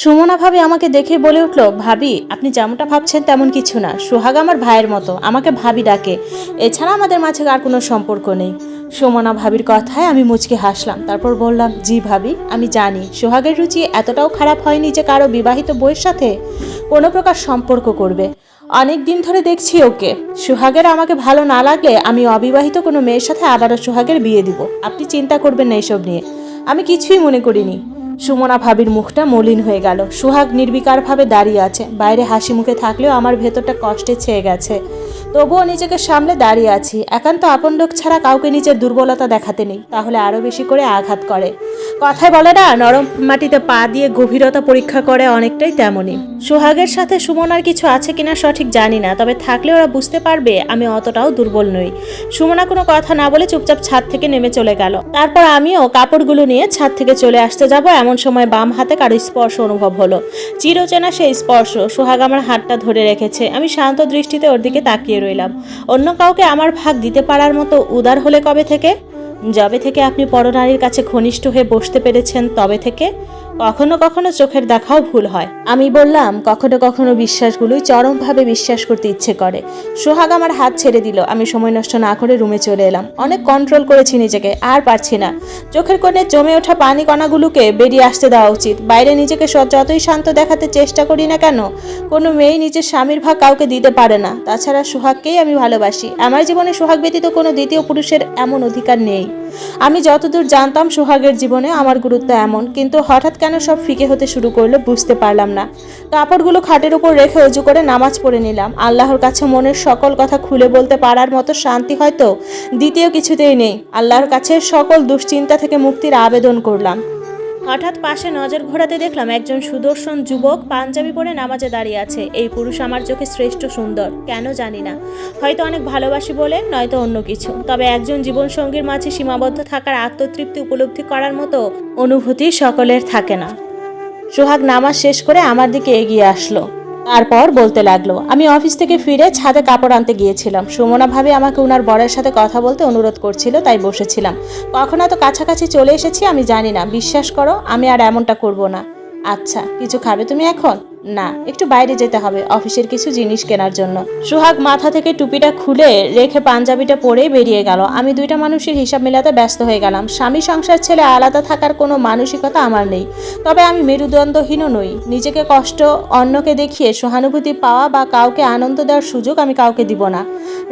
সুমনা ভাবি আমাকে দেখে বলে উঠল, ভাবি আপনি যেমনটা ভাবছেন তেমন কিছু না। সোহাগ আমার ভাইয়ের মতো, আমাকে ভাবি ডাকে। এছাড়া আমাদের মাঝে আর কোনো সম্পর্ক নেই। সুমনা ভাবির কথায় আমি মুচকি হাসলাম, তারপর বললাম, জি ভাবি, আমি জানি সোহাগের রুচি এতটাও খারাপ হয়নি যে কারো বিবাহিত বউয়ের সাথে কোনো প্রকার সম্পর্ক করবে। অনেক দিন ধরে দেখছি ওকে। সোহাগের আমাকে ভালো না লাগলে আমি অবিবাহিত কোনো মেয়ের সাথে আবারও সোহাগের বিয়ে দিব। আপনি চিন্তা করবেন না এসব নিয়ে, আমি কিছুই মনে করিনি। সুমনা ভাবির মুখটা মলিন হয়ে গেল। সোহাগ নির্বিকারভাবে দাঁড়িয়ে আছে, বাইরে হাসি মুখে থাকলেও আমার ভেতরটা কষ্টে ছেয়ে গেছে। তবুও নিজেকে সামলে দাঁড়িয়ে আছি। একান্ত আপন লোক ছাড়া কাউকে নিজের দুর্বলতা দেখাতে নেই, তাহলে আরও বেশি করে আঘাত করে। কথায় বলে না, নরম মাটিতে পা দিয়ে গভীরতা পরীক্ষা করে, অনেকটাই তেমনই। সোহাগের সাথে সুমনার কিছু আছে কিনা সঠিক জানি না, তবে থাকলে ওরা বুঝতে পারবে আমি অতটাও দুর্বল নই। সুমনা কোনো কথা না বলে চুপচাপ ছাদ থেকে নেমে চলে গেল। তারপর আমিও কাপড়গুলো নিয়ে ছাদ থেকে চলে আসতে যাব, এমন সময় বাম হাতে কারো স্পর্শ অনুভব হলো। চিরচেনা সেই স্পর্শ। সোহাগ আমার হাতটা ধরে রেখেছে। আমি শান্ত দৃষ্টিতে ওর দিকে তাকিয়ে রইলাম। অন্য কাউকে আমার ভাগ দিতে পারার মতো উদার হলে কবে থেকে? যবে থেকে আপনি পরনারীর কাছে ঘনিষ্ঠ হয়ে বসতে পেরেছেন তবে থেকে। কখনো কখনো চোখের দেখাও ভুল হয়, আমি বললাম। কখনো কখনো বিশ্বাসগুলোই চরমভাবে বিশ্বাস করতে ইচ্ছে করে। সোহাগ আমার হাত ছেড়ে দিল। আমি সময় নষ্ট না করে রুমে চলে এলাম। অনেক কন্ট্রোল করেছি নিজেকে, আর পারছি না। চোখের কোণে জমে ওঠা পানি কণাগুলোকে বেরিয়ে আসতে দেওয়া উচিত। বাইরে নিজেকে যতই শান্ত দেখাতে চেষ্টা করি না কেন, কোনো মেয়েই নিজের স্বামীর ভাগ কাউকে দিতে পারে না। তাছাড়া সোহাগকেই আমি ভালোবাসি। আমার জীবনে সোহাগ ব্যতীত কোনো দ্বিতীয় পুরুষের এমন অধিকার নেই। আমি যতদূর জানতাম সোহাগের জীবনে আমার গুরুত্ব এমন, কিন্তু হঠাৎ কেন সব ফিকে হতে শুরু করলো বুঝতে পারলাম না। কাপড়গুলো খাটের উপর রেখে অজু করে নামাজ পড়ে নিলাম। আল্লাহর কাছে মনের সকল কথা খুলে বলতে পারার মতো শান্তি হয়তো দ্বিতীয় কিছুতেই নেই। আল্লাহর কাছে সকল দুশ্চিন্তা থেকে মুক্তির আবেদন করলাম। হঠাৎ পাশে নজর ঘোরাতে দেখলাম একজন সুদর্শন যুবক পাঞ্জাবি পরে নামাজে দাঁড়িয়ে আছে। এই পুরুষ আমার চোখে শ্রেষ্ঠ সুন্দর, কেন জানি না। হয়তো অনেক ভালোবাসি বলে, নয়তো অন্য কিছু। তবে একজন জীবনসঙ্গীর মাঝে সীমাবদ্ধ থাকার আত্মতৃপ্তি উপলব্ধি করার মতো অনুভূতি সকলের থাকে না। সোহাগ নামাজ শেষ করে আমার দিকে এগিয়ে আসলো। তারপর বলতে লাগলো, আমি অফিস থেকে ফিরে ছাদে কাপড় আনতে গিয়েছিলাম। সুমনা ভাবে আমাকে ওনার বরের সাথে কথা বলতে অনুরোধ করছিল, তাই বসেছিলাম। কখন এত কাছাকাছি চলে এসেছি আমি জানি না। বিশ্বাস করো, আমি আর এমনটা করব না। আচ্ছা, কিছু খাবে তুমি এখন? না, একটু বাইরে যেতে হবে অফিসের কিছু জিনিস কেনার জন্য। সোহাগ মাথা থেকে টুপিটা খুলে রেখে পাঞ্জাবিটা পরেই বেরিয়ে গেল। আমি দুইটা মানুষের হিসাব মেলাতে ব্যস্ত হয়ে গেলাম। স্বামী সংসার ছেলে আলাদা থাকার কোনো মানসিকতা আমার নেই, তবে আমি মেরুদণ্ডহীনও নই। নিজেকে কষ্ট অন্যকে দেখিয়ে সহানুভূতি পাওয়া বা কাউকে আনন্দ দেওয়ার সুযোগ আমি কাউকে দিব না।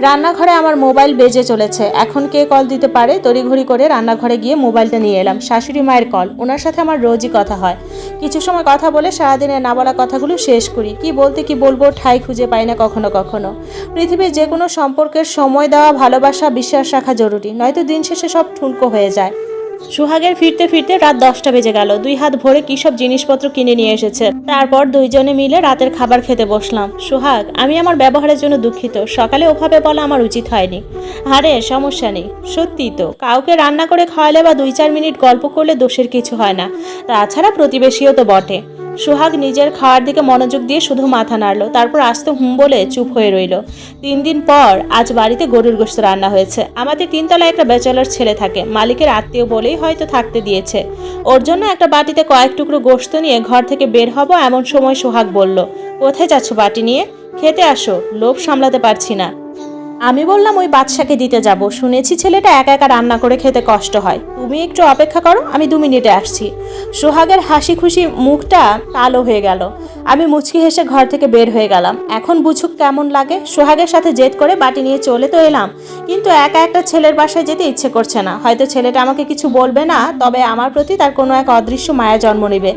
রান্নাঘরে আমার মোবাইল বেজে চলেছে। এখন কে কল দিতে পারে? তড়িঘড়ি করে রান্নাঘরে গিয়ে মোবাইলটা নিয়ে এলাম। শাশুড়ি মায়ের কল। ওনার সাথে আমার রোজই কথা হয়। কিছু সময় কথা বলে সারাদিনের না বলা কথাগুলো শেষ করি। কি বলতে কি বলবো ঠাই খুঁজে পাই না কখনো কখনো। পৃথিবীর যে কোনো সম্পর্কের সময় দেওয়া, ভালোবাসা, বিশ্বাস রাখা জরুরি, নয়তো দিন শেষে সব ঠুনকো হয়ে যায়। সোহাগের ফিরতে ফিরতে রাত 10টা বেজে গেল। 2 হাত ভরে কি সব জিনিসপত্র কিনে নিয়ে এসেছে। তারপর দুইজনে মিলে রাতের খাবার খেতে বসলাম। সোহাগ, আমি আমার ব্যবহারের জন্য দুঃখিত। সকালে ওভাবে বলা আমার উচিত হয়নি। আরে সমস্যা নেই। সত্যি তো, কাউকে রান্না করে খাওয়ালে বা 2-4 মিনিট গল্প করলে দোষের কিছু হয় না। তাছাড়া প্রতিবেশীও তো বটে। সোহাগ নিজের খাওয়ার দিকে মনোযোগ দিয়ে শুধু মাথা নাড়ল, তারপর আস্তে হুম বলে চুপ হয়ে রইল। 3 দিন পর আজ বাড়িতে গরুর গোশত রান্না হয়েছে। আমাদের 3 তলায় একটা ব্যাচেলর ছেলে থাকে, মালিকের আত্মীয় বলেই হয়তো থাকতে দিয়েছে। ওর জন্য একটা বাটিতে কয়েক টুকরো গোশত নিয়ে ঘর থেকে বের হব এমন সময় সোহাগ বলল, কোথায় যাচ্ছ বাটি নিয়ে? খেতে আসো, লোভ সামলাতে পারছি না। আমি বললাম, ওই বাদশাকে দিতে যাব। শুনেছি ছেলেটা একা একা রান্না করে খেতে কষ্ট হয়। তুমি একটু অপেক্ষা করো, আমি 2 মিনিটে আসছি। সোহাগের হাসি খুশি মুখটা কালো হয়ে গেল। আমি মুচকি হেসে ঘর থেকে বের হয়ে গেলাম। এখন বুঝুক কেমন লাগে। সোহাগের সাথে জেদ করে বাটি নিয়ে চলে তো এলাম, কিন্তু একা একটা ছেলের বাসায় যেতে ইচ্ছে করছে না। হয়তো ছেলেটা আমাকে কিছু বলবে না, তবে আমার প্রতি তার কোনো এক অদৃশ্য মায়া জন্ম নেবে,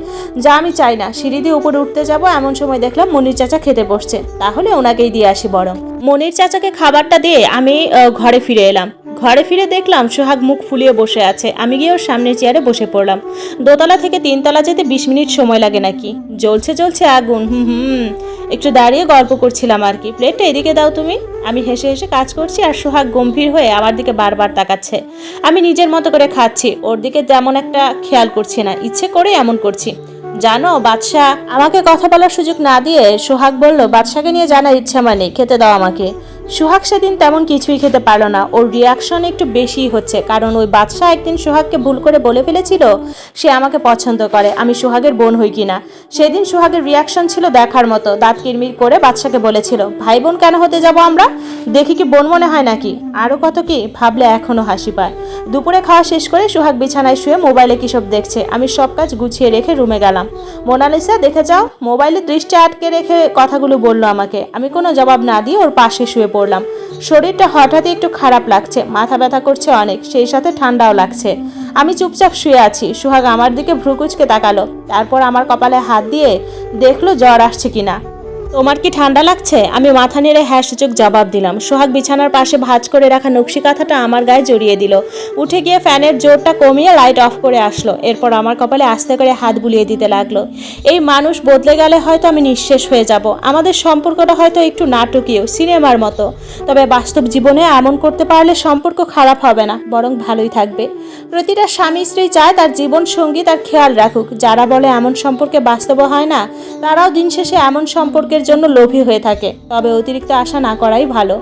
যা আমি চাই না। সিঁড়ি দিয়ে উপরে উঠতে যাব এমন সময় দেখলাম মনির চাচা খেতে বসছে। তাহলে ওনাকেই দিয়ে আসি বরং। মনির চাচাকে খাবারটা দিয়ে আমি ঘরে ফিরে এলাম। ঘরে ফিরে দেখলাম সোহাগ মুখ ফুলিয়ে বসে আছে। আমি গিয়ে ওর সামনের চেয়ারে বসে পড়লাম। দোতলা থেকে 3 তলা যেতে 20 মিনিট সময় লাগে নাকি? জ্বলছে আগুন। একটু দাঁড়িয়ে গল্প করছিলাম আর কি। প্লেটটা এদিকে দাও তুমি। আমি হেসে হেসে কাজ করছি আর সোহাগ গম্ভীর হয়ে আমার দিকে বারবার তাকাচ্ছে। আমি নিজের মতো করে খাচ্ছি, ওর দিকে তেমন একটা খেয়াল করছি না। ইচ্ছে করে এমন করছি। জানো বাদশা আমাকে কথা বলার সুযোগ না দিয়ে সোহাগ বলল, বাদশাকে নিয়ে জানার ইচ্ছা মানে খেতে দাও আমাকে। সোহাগ সেদিন তেমন কিছুই খেতে পারলো না। ওর রিয়াকশন একটু বেশিই হচ্ছে, কারণ ওই বাদশা একদিন সোহাগকে ভুল করে বলে ফেলেছিল সে আমাকে পছন্দ করে, আমি সোহাগের বোন হই কিনা। সেদিন সোহাগের রিয়াকশন ছিল দেখার মতো। দাঁত কিরমির করে বাদশাকে বলেছিল, ভাই বোন কেন হতে যাব আমরা, দেখি কি বোন মনে হয় নাকি। আরও কত কি ভাবলে এখনও হাসি পায়। দুপুরে খাওয়া শেষ করে সোহাগ বিছানায় শুয়ে মোবাইলে কিসব দেখছে। আমি সব কাজ গুছিয়ে রেখে রুমে গেলাম। মোনালিসা দেখে যাও, মোবাইলে দৃষ্টি আটকে রেখে কথাগুলো বললো আমাকে। আমি কোনো জবাব না দিয়ে ওর পাশে শুয়ে পড়লাম। শরীরটা হঠাৎই একটু খারাপ লাগছে, মাথা ব্যথা করছে অনেক, সেই সাথে ঠান্ডাও লাগছে। আমি চুপচাপ শুয়ে আছি। সোহাগ আমার দিকে ভ্রুকুচকে তাকালো, তারপর আমার কপালে হাত দিয়ে দেখলো জ্বর আসছে কিনা। তোমার কি ঠান্ডা লাগছে? আমি মাথা নেড়ে হ্যাঁ সূচক জবাব দিলাম। সোহাগ বিছানার পাশে ভাঁজ করে রাখা নকশি কাঁথাটা আমার গায়ে জড়িয়ে দিল। উঠে গিয়ে ফ্যানের জোরটা কমিয়ে লাইট অফ করে আসলো। এরপর আমার কপালে আস্তে করে হাত বুলিয়ে দিতে লাগলো। এই মানুষ বদলে গেলে হয়তো আমি নিঃশেষ হয়ে যাব। আমাদের সম্পর্কটা হয়তো একটু নাটকীয়, সিনেমার মতো, তবে বাস্তব জীবনে এমন করতে পারলে সম্পর্ক খারাপ হবে না, বরং ভালোই থাকবে। প্রতিটা স্বামী স্ত্রী চায় তার জীবন সঙ্গী তার খেয়াল রাখুক। যারা বলে এমন সম্পর্কে বাস্তব হয় না, তারাও দিন শেষে এমন সম্পর্কের জন্য লোভী হয়ে থাকে। তবে অতিরিক্ত আশা না করাই ভালো।